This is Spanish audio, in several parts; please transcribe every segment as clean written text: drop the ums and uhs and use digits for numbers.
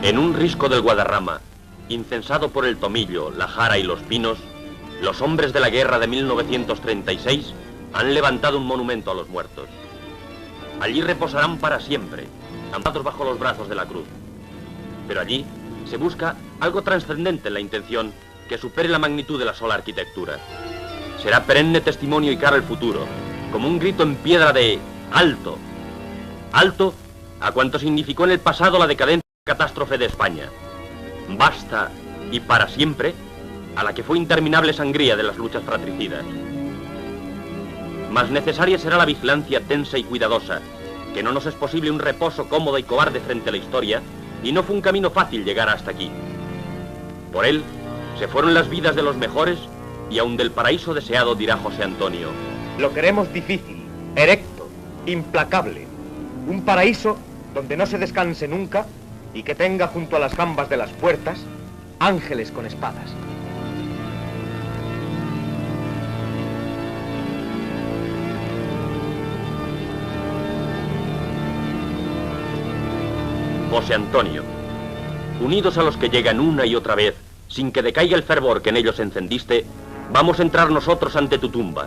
En un risco del Guadarrama, incensado por el tomillo, la jara y los pinos, los hombres de la guerra de 1936 han levantado un monumento a los muertos. Allí reposarán para siempre, amparados bajo los brazos de la cruz. Pero allí se busca algo trascendente en la intención que supere la magnitud de la sola arquitectura. Será perenne testimonio y cara al futuro, como un grito en piedra de ¡alto! Alto a cuanto significó en el pasado la decadente catástrofe de España. Basta, y para siempre, a la que fue interminable sangría de las luchas fratricidas. Más necesaria será la vigilancia tensa y cuidadosa, que no nos es posible un reposo cómodo y cobarde frente a la historia, y no fue un camino fácil llegar hasta aquí. Por él, se fueron las vidas de los mejores, y aun del paraíso deseado, dirá José Antonio. Lo queremos difícil, erecto, implacable. Un paraíso donde no se descanse nunca y que tenga junto a las jambas de las puertas ángeles con espadas. José Antonio, unidos a los que llegan una y otra vez, sin que decaiga el fervor que en ellos encendiste, vamos a entrar nosotros ante tu tumba,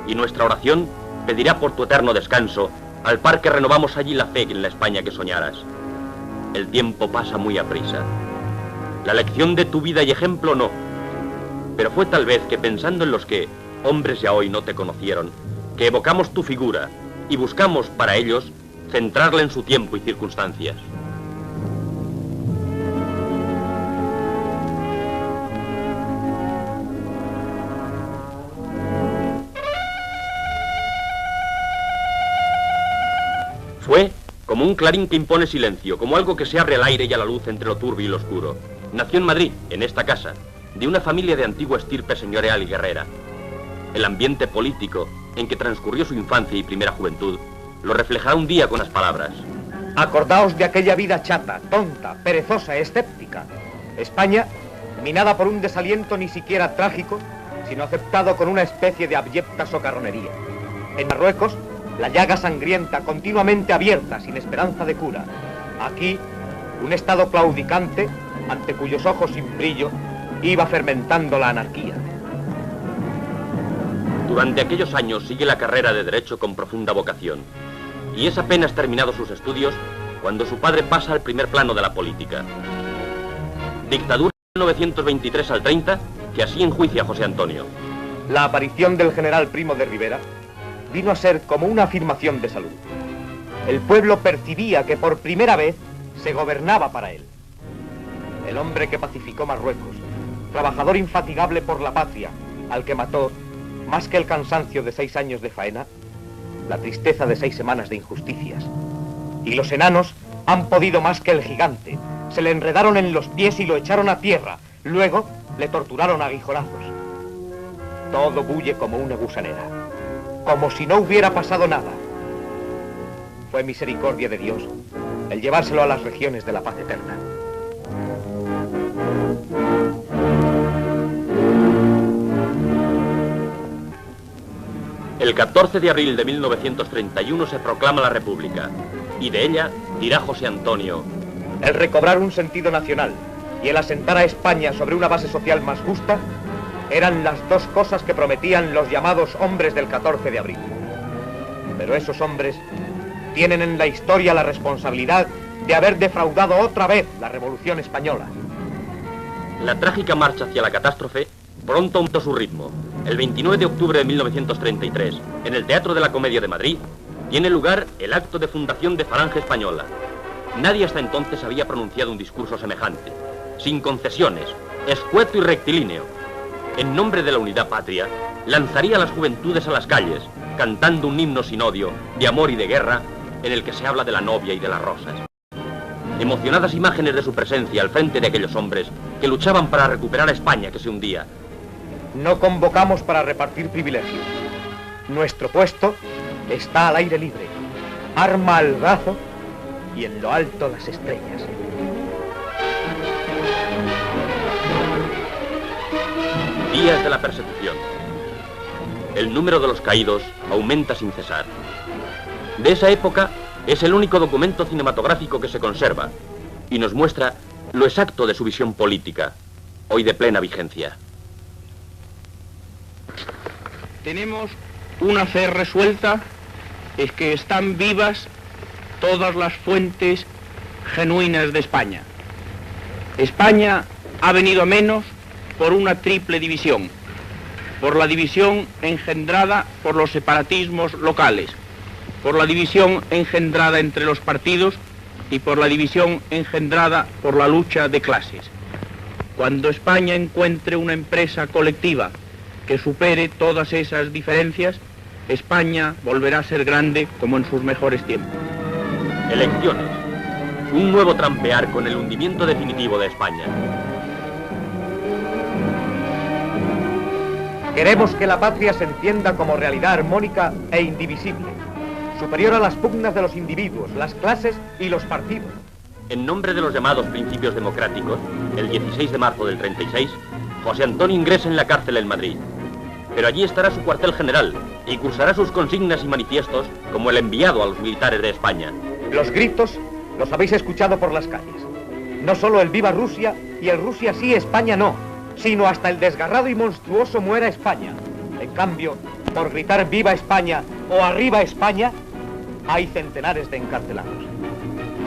y nuestra oración pedirá por tu eterno descanso, al par que renovamos allí la fe en la España que soñaras. El tiempo pasa muy aprisa. La lección de tu vida y ejemplo no, pero fue tal vez que pensando en los que, hombres ya hoy no te conocieron, que evocamos tu figura y buscamos para ellos centrarla en su tiempo y circunstancias. Fue como un clarín que impone silencio, como algo que se abre al aire y a la luz entre lo turbio y lo oscuro. Nació en Madrid, en esta casa, de una familia de antigua estirpe señorial y guerrera. El ambiente político en que transcurrió su infancia y primera juventud lo reflejará un día con las palabras. Acordaos de aquella vida chata, tonta, perezosa, escéptica. España, minada por un desaliento ni siquiera trágico, sino aceptado con una especie de abyecta socarronería. En Marruecos, la llaga sangrienta, continuamente abierta, sin esperanza de cura. Aquí, un estado claudicante, ante cuyos ojos sin brillo, iba fermentando la anarquía. Durante aquellos años sigue la carrera de Derecho con profunda vocación, y es apenas terminado sus estudios cuando su padre pasa al primer plano de la política. Dictadura de 1923 al 30, que así enjuicia a José Antonio. La aparición del general Primo de Rivera vino a ser como una afirmación de salud. El pueblo percibía que por primera vez se gobernaba para él. El hombre que pacificó Marruecos, trabajador infatigable por la patria, al que mató, más que el cansancio de 6 años de faena, la tristeza de 6 semanas de injusticias. Y los enanos han podido más que el gigante. Se le enredaron en los pies y lo echaron a tierra. Luego le torturaron a aguijonazos. Todo bulle como una gusanera, como si no hubiera pasado nada. Fue misericordia de Dios el llevárselo a las regiones de la paz eterna. El 14 de abril de 1931 se proclama la República, y de ella dirá José Antonio: el recobrar un sentido nacional y el asentar a España sobre una base social más justa eran las dos cosas que prometían los llamados hombres del 14 de abril. Pero esos hombres tienen en la historia la responsabilidad de haber defraudado otra vez la Revolución Española. La trágica marcha hacia la catástrofe pronto aumentó su ritmo. El 29 de octubre de 1933, en el Teatro de la Comedia de Madrid, tiene lugar el acto de fundación de Falange Española. Nadie hasta entonces había pronunciado un discurso semejante, sin concesiones, escueto y rectilíneo. En nombre de la unidad patria, lanzaría a las juventudes a las calles, cantando un himno sin odio, de amor y de guerra, en el que se habla de la novia y de las rosas. Emocionadas imágenes de su presencia al frente de aquellos hombres que luchaban para recuperar a España que se hundía. No convocamos para repartir privilegios. Nuestro puesto está al aire libre, arma al brazo y en lo alto las estrellas. Días de la persecución. El número de los caídos aumenta sin cesar. De esa época es el único documento cinematográfico que se conserva y nos muestra lo exacto de su visión política, hoy de plena vigencia. Tenemos una fe resuelta, es que están vivas todas las fuentes genuinas de España. España ha venido a menos por una triple división, por la división engendrada por los separatismos locales, por la división engendrada entre los partidos y por la división engendrada por la lucha de clases. Cuando España encuentre una empresa colectiva que supere todas esas diferencias, España volverá a ser grande como en sus mejores tiempos. Elecciones. Un nuevo trampear con el hundimiento definitivo de España. Queremos que la patria se entienda como realidad armónica e indivisible, superior a las pugnas de los individuos, las clases y los partidos. En nombre de los llamados principios democráticos, el 16 de marzo del 36, José Antonio ingresa en la cárcel en Madrid. Pero allí estará su cuartel general y cursará sus consignas y manifiestos como el enviado a los militares de España. Los gritos los habéis escuchado por las calles. No solo el viva Rusia y el Rusia sí, España no, sino hasta el desgarrado y monstruoso muera España. En cambio, por gritar viva España o arriba España, hay centenares de encarcelados.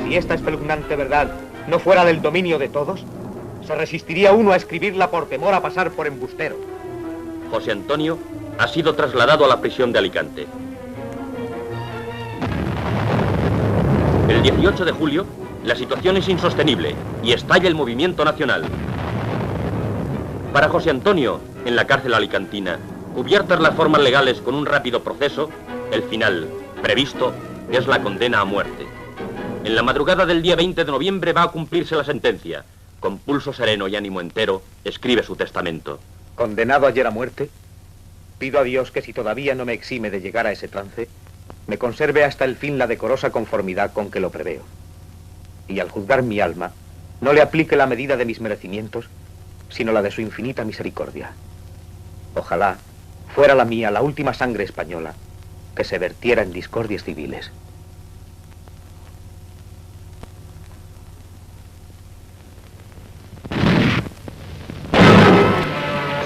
Si esta espeluznante verdad no fuera del dominio de todos, se resistiría uno a escribirla por temor a pasar por embustero. José Antonio ha sido trasladado a la prisión de Alicante. El 18 de julio, la situación es insostenible y estalla el movimiento nacional. Para José Antonio, en la cárcel alicantina, cubiertas las formas legales con un rápido proceso, el final, previsto, es la condena a muerte. En la madrugada del día 20 de noviembre va a cumplirse la sentencia. Con pulso sereno y ánimo entero, escribe su testamento. Condenado ayer a muerte, pido a Dios que si todavía no me exime de llegar a ese trance, me conserve hasta el fin la decorosa conformidad con que lo preveo. Y al juzgar mi alma, no le aplique la medida de mis merecimientos, sino la de su infinita misericordia. Ojalá fuera la mía la última sangre española que se vertiera en discordias civiles.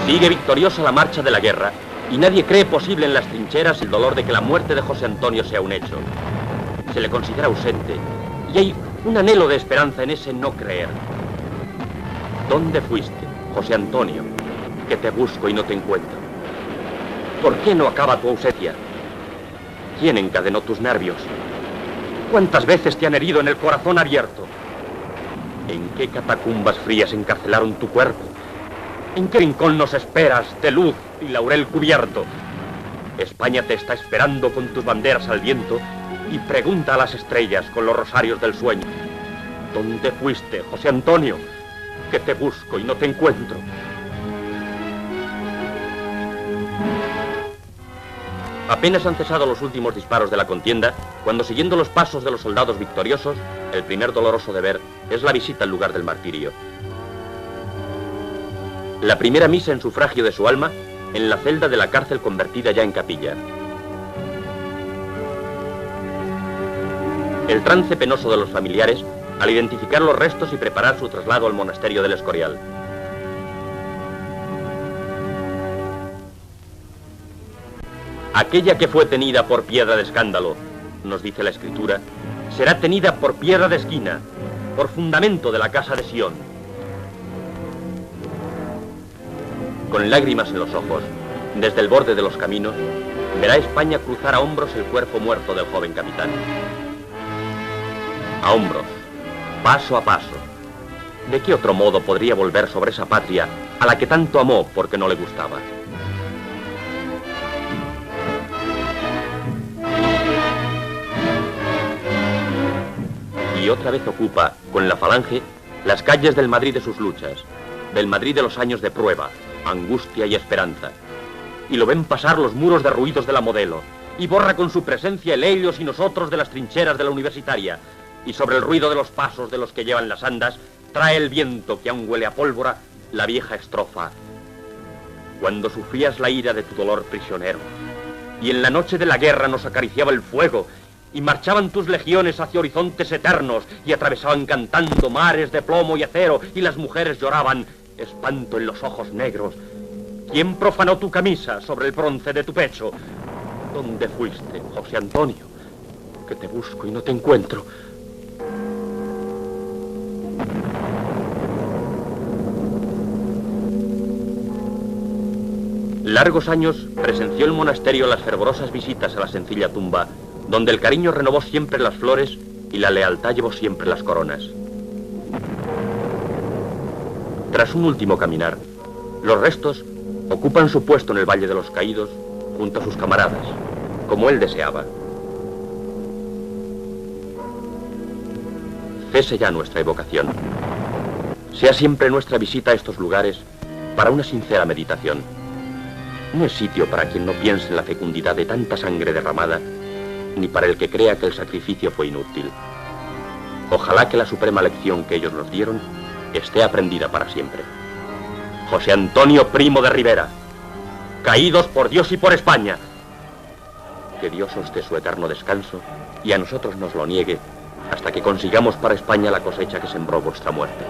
Sigue victoriosa la marcha de la guerra y nadie cree posible en las trincheras el dolor de que la muerte de José Antonio sea un hecho. Se le considera ausente y hay un anhelo de esperanza en ese no creer. ¿Dónde fuiste, José Antonio, que te busco y no te encuentro? ¿Por qué no acaba tu ausencia? ¿Quién encadenó tus nervios? ¿Cuántas veces te han herido en el corazón abierto? ¿En qué catacumbas frías encarcelaron tu cuerpo? ¿En qué rincón nos esperas de luz y laurel cubierto? España te está esperando con tus banderas al viento y pregunta a las estrellas con los rosarios del sueño. ¿Dónde fuiste, José Antonio? Que te busco y no te encuentro. Apenas han cesado los últimos disparos de la contienda, cuando siguiendo los pasos de los soldados victoriosos, el primer doloroso deber es la visita al lugar del martirio. La primera misa en sufragio de su alma en la celda de la cárcel convertida ya en capilla. El trance penoso de los familiares al identificar los restos y preparar su traslado al monasterio del Escorial. Aquella que fue tenida por piedra de escándalo, nos dice la Escritura, será tenida por piedra de esquina, por fundamento de la casa de Sión. Con lágrimas en los ojos, desde el borde de los caminos, verá España cruzar a hombros el cuerpo muerto del joven capitán. A hombros, paso a paso. ¿De qué otro modo podría volver sobre esa patria a la que tanto amó porque no le gustaba? Y otra vez ocupa, con la Falange, las calles del Madrid de sus luchas, del Madrid de los años de prueba, angustia y esperanza. Y lo ven pasar los muros derruidos de la Modelo, y borra con su presencia el ellos y nosotros de las trincheras de la Universitaria, y sobre el ruido de los pasos de los que llevan las andas, trae el viento que aún huele a pólvora la vieja estrofa. Cuando sufrías la ira de tu dolor prisionero, y en la noche de la guerra nos acariciaba el fuego, y marchaban tus legiones hacia horizontes eternos y atravesaban cantando mares de plomo y acero y las mujeres lloraban, espanto en los ojos negros. ¿Quién profanó tu camisa sobre el bronce de tu pecho? ¿Dónde fuiste, José Antonio? Que te busco y no te encuentro. Largos años presenció el monasterio las fervorosas visitas a la sencilla tumba, donde el cariño renovó siempre las flores y la lealtad llevó siempre las coronas. Tras un último caminar, los restos ocupan su puesto en el Valle de los Caídos junto a sus camaradas, como él deseaba. Cese ya nuestra evocación. Sea siempre nuestra visita a estos lugares para una sincera meditación. No es sitio para quien no piense en la fecundidad de tanta sangre derramada, ni para el que crea que el sacrificio fue inútil. Ojalá que la suprema lección que ellos nos dieron esté aprendida para siempre. José Antonio Primo de Rivera, caídos por Dios y por España. Que Dios os dé su eterno descanso y a nosotros nos lo niegue hasta que consigamos para España la cosecha que sembró vuestra muerte.